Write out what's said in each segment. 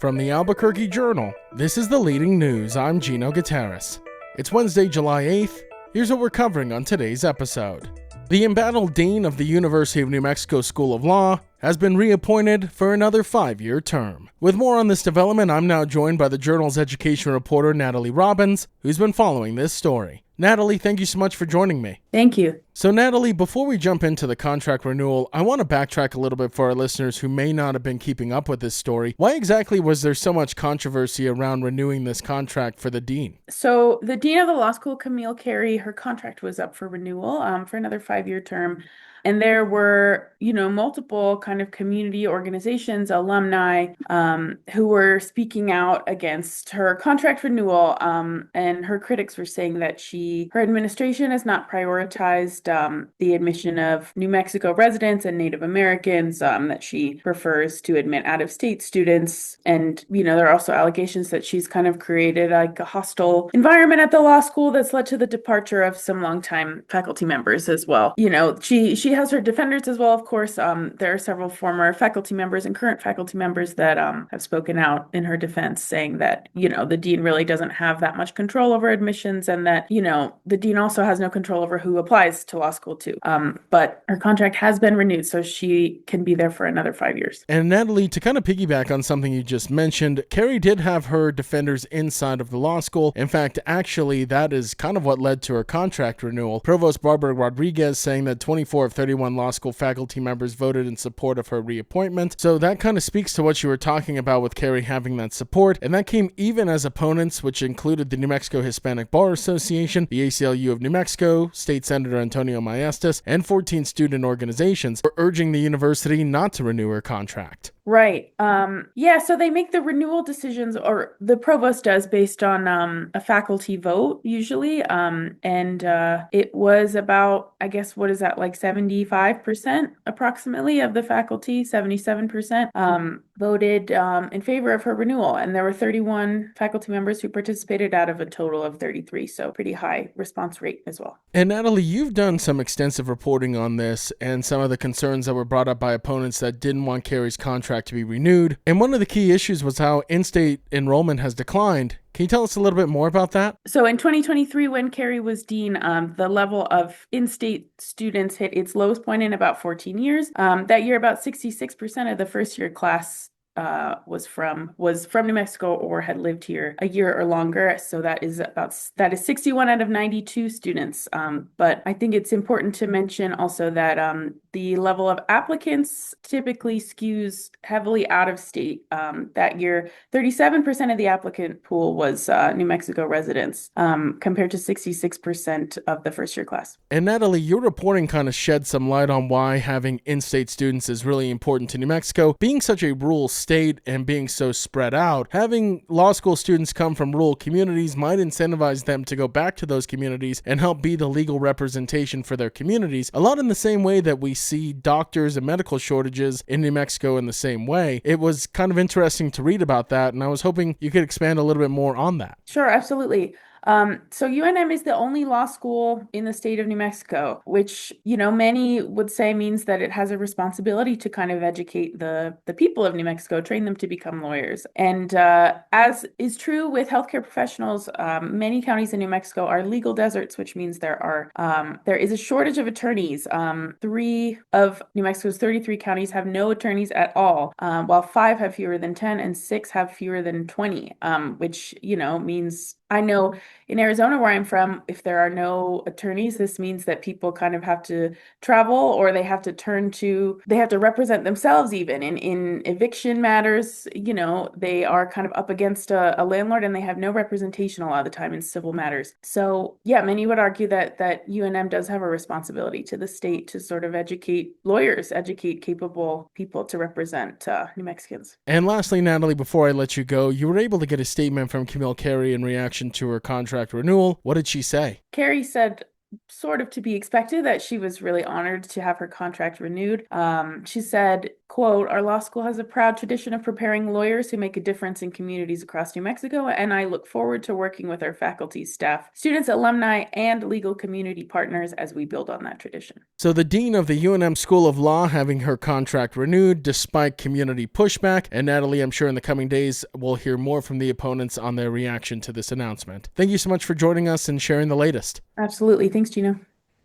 From the Albuquerque Journal, this is the leading news. I'm Gino Gutierrez. It's Wednesday, July 8th. Here's what we're covering on today's episode. The embattled dean of the University of New Mexico School of Law has been reappointed for another 5-year term. With more on this development, I'm now joined by the Journal's education reporter, Natalie Robbins, who's been following this story. Natalie, thank you so much for joining me. Thank you. So Natalie, before we jump into the contract renewal, I want to backtrack a little bit for our listeners who may not have been keeping up with this story. Why exactly was there so much controversy around renewing this contract for the dean? So the dean of the law school, Camille Carey, her contract was up for renewal for another 5-year term. And there were, multiple kind of community organizations, alumni, who were speaking out against her contract renewal. And her critics were saying that her administration has not prioritized the admission of New Mexico residents and Native Americans, that she prefers to admit out-of-state students. And, there are also allegations that she's kind of created like a hostile environment at the law school that's led to the departure of some longtime faculty members as well. She has her defenders as well, of course. There are several former faculty members and current faculty members that have spoken out in her defense, saying that, the dean really doesn't have that much control over admissions and that, the dean also has no control over who applies to law school too. But her contract has been renewed, so she can be there for another 5 years. And Natalie, to kind of piggyback on something you just mentioned, Carey did have her defenders inside of the law school. In fact, actually, that is kind of what led to her contract renewal. Provost Barbara Rodriguez saying that 24 of 31 law school faculty members voted in support of her reappointment. So that kind of speaks to what you were talking about with Carey having that support. And that came even as opponents, which included the New Mexico Hispanic Bar Association, the ACLU of New Mexico, State Senator Antonio Maestas, and 14 student organizations were urging the university not to renew her contract. Right. So they make the renewal decisions, or the provost does, based on a faculty vote usually. And it was about, I guess, what is that, like 75% approximately of the faculty, 77% voted in favor of her renewal. And there were 31 faculty members who participated out of a total of 33. So pretty high response rate as well. And Natalie, you've done some extensive reporting on this and some of the concerns that were brought up by opponents that didn't want Carey's contract to be renewed. And one of the key issues was how in-state enrollment has declined. Can you tell us a little bit more about that? So in 2023, when Carey was dean, the level of in-state students hit its lowest point in about 14 years. That year, about 66% of the first-year class was from New Mexico or had lived here a year or longer. So that is 61 out of 92 students. But I think it's important to mention also that the level of applicants typically skews heavily out of state. That year, 37% of the applicant pool was New Mexico residents, compared to 66% of the first year class. And Natalie, your reporting kind of shed some light on why having in-state students is really important to New Mexico. Being such a rural state and being so spread out, having law school students come from rural communities might incentivize them to go back to those communities and help be the legal representation for their communities, a lot in the same way that we see doctors and medical shortages in New Mexico in the same way. It was kind of interesting to read about that, and I was hoping you could expand a little bit more on that. Sure, absolutely. So UNM is the only law school in the state of New Mexico, which, many would say means that it has a responsibility to kind of educate the people of New Mexico, train them to become lawyers. And as is true with healthcare professionals, many counties in New Mexico are legal deserts, which means there is a shortage of attorneys. 3 of New Mexico's 33 counties have no attorneys at all, while 5 have fewer than 10 and 6 have fewer than 20, which, means I know in Arizona, where I'm from, if there are no attorneys, this means that people kind of have to travel, or they have to represent themselves even in eviction matters. They are kind of up against a landlord, and they have no representation a lot of the time in civil matters. So yeah, many would argue that UNM does have a responsibility to the state to sort of educate lawyers, educate capable people to represent New Mexicans. And lastly, Natalie, before I let you go, you were able to get a statement from Camille Carey in reaction to her contract renewal. What did she say? Carey said, sort of to be expected that she was really honored to have her contract renewed. She said, quote, "Our law school has a proud tradition of preparing lawyers who make a difference in communities across New Mexico, and I look forward to working with our faculty, staff, students, alumni, and legal community partners as we build on that tradition." So the dean of the UNM School of Law having her contract renewed despite community pushback, and Natalie, I'm sure in the coming days we'll hear more from the opponents on their reaction to this announcement. Thank you so much for joining us and sharing the latest. Absolutely. Thanks, Gino.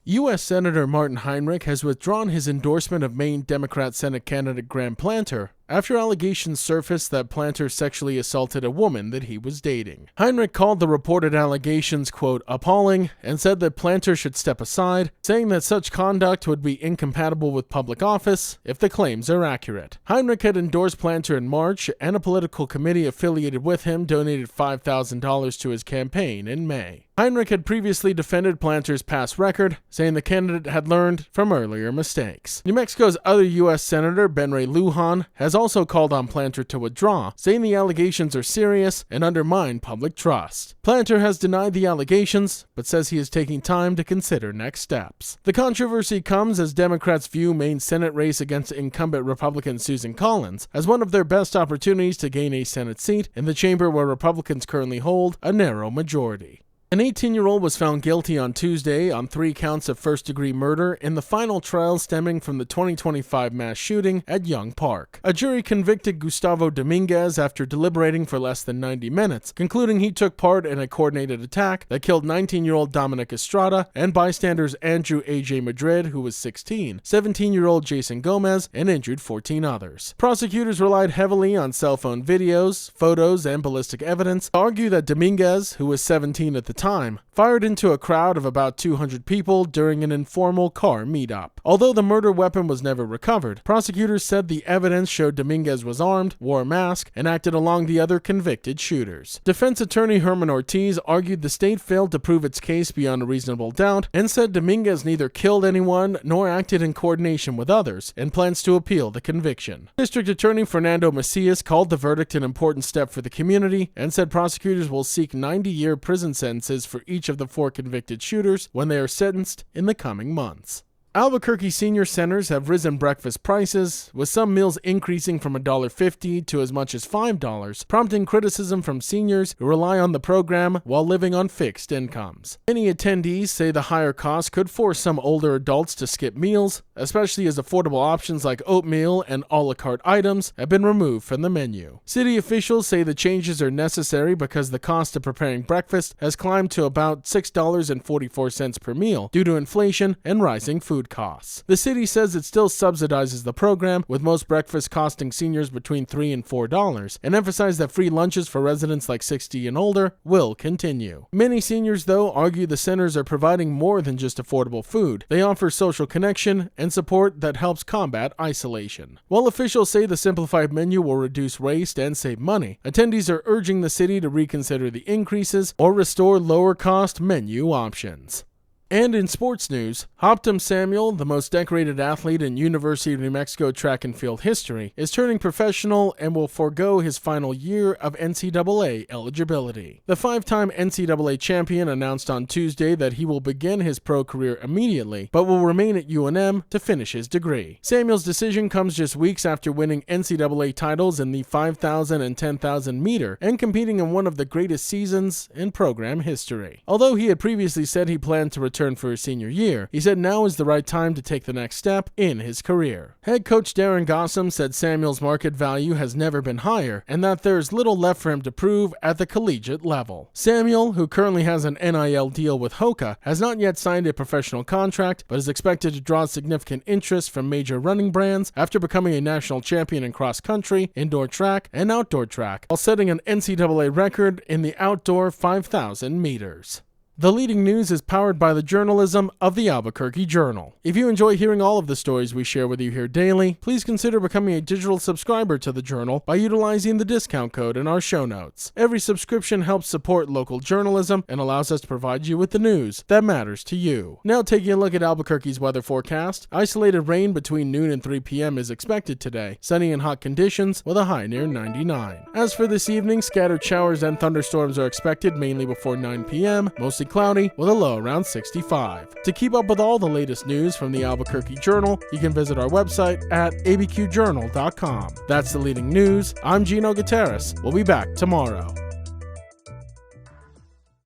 U.S. Senator Martin Heinrich has withdrawn his endorsement of Maine Democrat Senate candidate Graham Planter after allegations surfaced that Planter sexually assaulted a woman that he was dating. Heinrich called the reported allegations, quote, appalling, and said that Planter should step aside, saying that such conduct would be incompatible with public office if the claims are accurate. Heinrich had endorsed Planter in March, and a political committee affiliated with him donated $5,000 to his campaign in May. Heinrich had previously defended Planter's past record, saying the candidate had learned from earlier mistakes. New Mexico's other U.S. Senator, Ben Ray Lujan, has also called on Planter to withdraw, saying the allegations are serious and undermine public trust. Planter has denied the allegations, but says he is taking time to consider next steps. The controversy comes as Democrats view Maine's Senate race against incumbent Republican Susan Collins as one of their best opportunities to gain a Senate seat in the chamber where Republicans currently hold a narrow majority. An 18-year-old was found guilty on Tuesday on 3 counts of first-degree murder in the final trial stemming from the 2025 mass shooting at Young Park. A jury convicted Gustavo Dominguez after deliberating for less than 90 minutes, concluding he took part in a coordinated attack that killed 19-year-old Dominic Estrada and bystanders Andrew A.J. Madrid, who was 16, 17-year-old Jason Gomez, and injured 14 others. Prosecutors relied heavily on cell phone videos, photos, and ballistic evidence to argue that Dominguez, who was 17 at the time, fired into a crowd of about 200 people during an informal car meetup. Although the murder weapon was never recovered, prosecutors said the evidence showed Dominguez was armed, wore a mask, and acted along the other convicted shooters. Defense attorney Herman Ortiz argued the state failed to prove its case beyond a reasonable doubt and said Dominguez neither killed anyone nor acted in coordination with others and plans to appeal the conviction. District Attorney Fernando Macias called the verdict an important step for the community and said prosecutors will seek 90-year prison sentences for each of the 4 convicted shooters when they are sentenced in the coming months. Albuquerque senior centers have risen breakfast prices, with some meals increasing from $1.50 to as much as $5, prompting criticism from seniors who rely on the program while living on fixed incomes. Many attendees say the higher cost could force some older adults to skip meals, especially as affordable options like oatmeal and a la carte items have been removed from the menu. City officials say the changes are necessary because the cost of preparing breakfast has climbed to about $6.44 per meal due to inflation and rising food costs. The city says it still subsidizes the program, with most breakfasts costing seniors between $3 and $4, and emphasized that free lunches for residents like 60 and older will continue. Many seniors, though, argue the centers are providing more than just affordable food. They offer social connection and support that helps combat isolation. While officials say the simplified menu will reduce waste and save money, attendees are urging the city to reconsider the increases or restore lower-cost menu options. And in sports news, Hoptum Samuel, the most decorated athlete in University of New Mexico track and field history, is turning professional and will forego his final year of NCAA eligibility. The 5-time NCAA champion announced on Tuesday that he will begin his pro career immediately, but will remain at UNM to finish his degree. Samuel's decision comes just weeks after winning NCAA titles in the 5,000 and 10,000 meter and competing in one of the greatest seasons in program history. Although he had previously said he planned to return for his senior year, he said now is the right time to take the next step in his career. Head coach Darren Gossam said Samuel's market value has never been higher and that there's little left for him to prove at the collegiate level. Samuel, who currently has an NIL deal with Hoka, has not yet signed a professional contract but is expected to draw significant interest from major running brands after becoming a national champion in cross country, indoor track, and outdoor track, while setting an NCAA record in the outdoor 5,000 meters. The leading news is powered by the journalism of the Albuquerque Journal. If you enjoy hearing all of the stories we share with you here daily, please consider becoming a digital subscriber to the Journal by utilizing the discount code in our show notes. Every subscription helps support local journalism and allows us to provide you with the news that matters to you. Now taking a look at Albuquerque's weather forecast, isolated rain between noon and 3 p.m. is expected today, sunny and hot conditions with a high near 99. As for this evening, scattered showers and thunderstorms are expected mainly before 9 p.m., mostly cloudy with a low around 65. To keep up with all the latest news from the Albuquerque Journal, you can visit our website at abqjournal.com. That's the leading news. I'm Gino Gutierrez. We'll be back tomorrow.